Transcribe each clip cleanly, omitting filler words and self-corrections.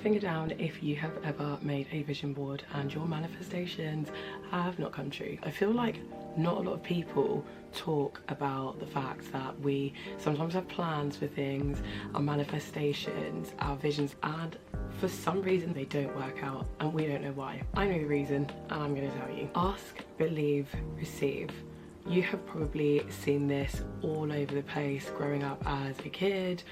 a finger down if you have ever made a vision board and your manifestations have not come true. I feel like not a lot of people talk about the fact that we sometimes have plans for things, our manifestations, our visions, and for some reason they don't work out and we don't know why. I know the reason and I'm going to tell you. Ask, believe, receive. You have probably seen this all over the place growing up as a kid.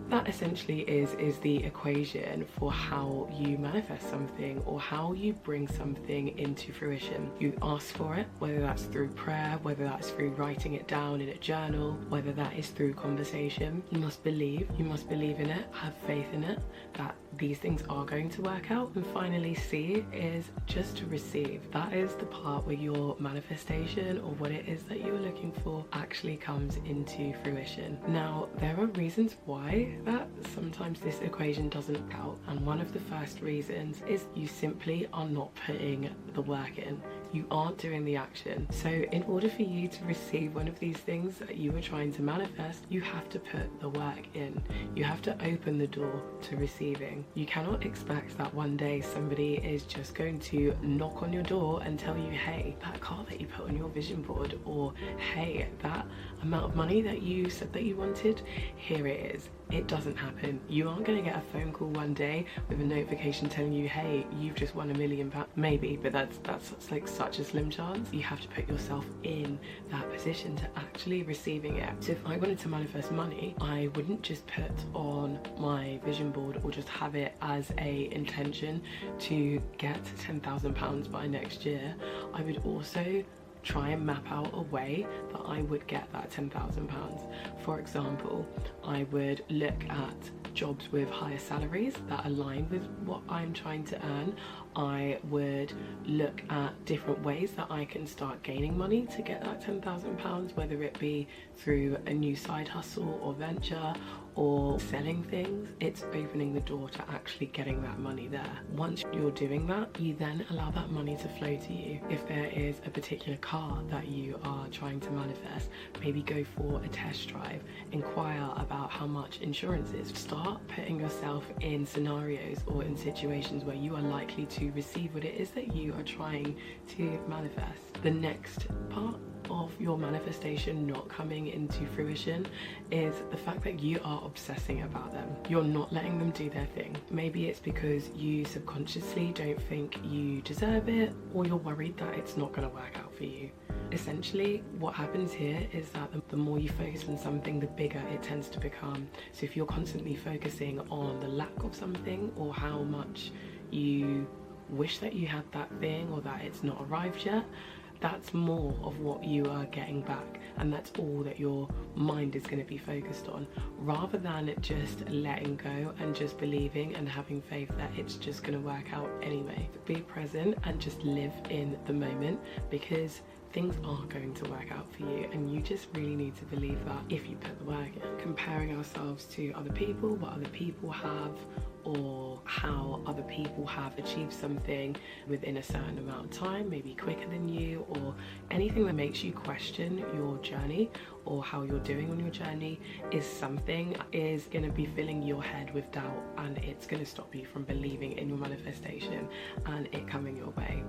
That essentially is the equation for how you manifest something or how you bring something into fruition. You ask for it, whether that's through prayer, whether that's through writing it down in a journal, whether that is through conversation. You must believe in it, have faith in it, that these things are going to work out. And finally, C is just to receive. That is the part where your manifestation or what it is that you're looking for actually comes into fruition. Now, there are reasons why that sometimes this equation doesn't count, and one of the first reasons is you simply are not putting the work in. You aren't doing the action. So in order for you to receive one of these things that you were trying to manifest, you have to put the work in. You have to open the door to receiving. You cannot expect that one day somebody is just going to knock on your door and tell you, hey, that car that you put on your vision board, or hey, that amount of money that you said that you wanted, here it is. It doesn't happen. You aren't going to get a phone call one day with a notification telling you, hey, you've just won £1 million. Maybe, but that's like such a slim chance. You have to put yourself in that position to actually receiving it. So if I wanted to manifest money, I wouldn't just put on my vision board or just have it as a intention to get £10,000 by next year. I would also try and map out a way that I would get that £10,000. For example, I would look at jobs with higher salaries that align with what I'm trying to earn. I would look at different ways that I can start gaining money to get that £10,000, whether it be through a new side hustle or venture or selling things. It's opening the door to actually getting that money there. Once you're doing that, you then allow that money to flow to you. If there is a particular car that you are trying to manifest, maybe go for a test drive, inquire about how much insurance is. Start putting yourself in scenarios or in situations where you are likely to receive what it is that you are trying to manifest. The next part of your manifestation not coming into fruition is the fact that you are obsessing about them. You're not letting them do their thing. Maybe it's because you subconsciously don't think you deserve it, or you're worried that it's not going to work out for you. Essentially, what happens here is that the more you focus on something, the bigger it tends to become. So if you're constantly focusing on the lack of something or how much you wish that you had that thing or that it's not arrived yet, that's more of what you are getting back, and that's all that your mind is going to be focused on, rather than just letting go and just believing and having faith that it's just going to work out anyway. Be present and just live in the moment, because things are going to work out for you, and you just really need to believe that if you put the work in. Comparing ourselves to other people, what other people have, or how other people have achieved something within a certain amount of time, maybe quicker than you, or anything that makes you question your journey or how you're doing on your journey, is going to be filling your head with doubt, and it's going to stop you from believing in your manifestation and it coming your way.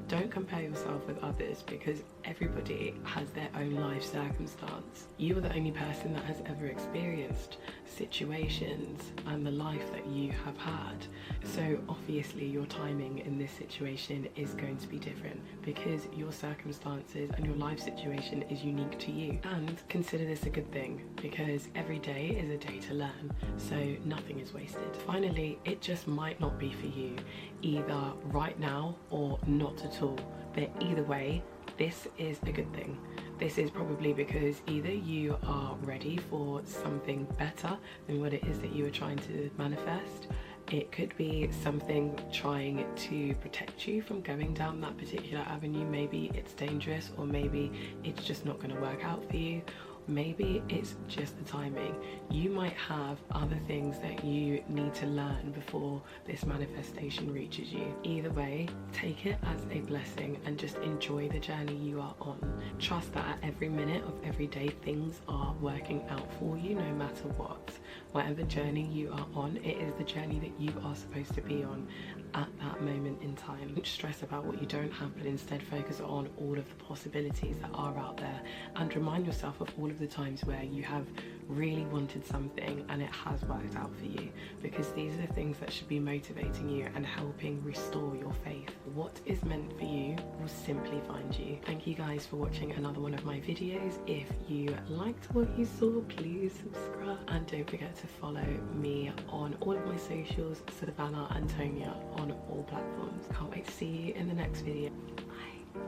Don't compare yourself with others, because everybody has their own life circumstance. You are the only person that has ever experienced situations and the life that you have had. So obviously your timing in this situation is going to be different, because your circumstances and your life situation is unique to you. And consider this a good thing, because every day is a day to learn, so nothing is wasted. Finally, it just might not be for you, either right now or not at all. But either way, this is a good thing. This is probably because either you are ready for something better than what it is that you are trying to manifest. It could be something trying to protect you from going down that particular avenue. Maybe it's dangerous, or maybe it's just not going to work out for you. Maybe it's just the timing. You might have other things that you need to learn before this manifestation reaches you. Either way, take it as a blessing and just enjoy the journey you are on. Trust that at every minute of every day things are working out for you, no matter what. whatever journey you are on, it is the journey that you are supposed to be on at that moment in time. Don't stress about what you don't have, but instead focus on all of the possibilities that are out there, and remind yourself of all of the times where you have really wanted something and it has worked out for you, because these are the things that should be motivating you and helping restore your faith. What is meant for you will simply find you. Thank you guys for watching another one of my videos. If you liked what you saw, please subscribe, and don't forget to follow me on all of my socials, Savannah Antonia, on all platforms. Can't wait to see you in the next video. Bye.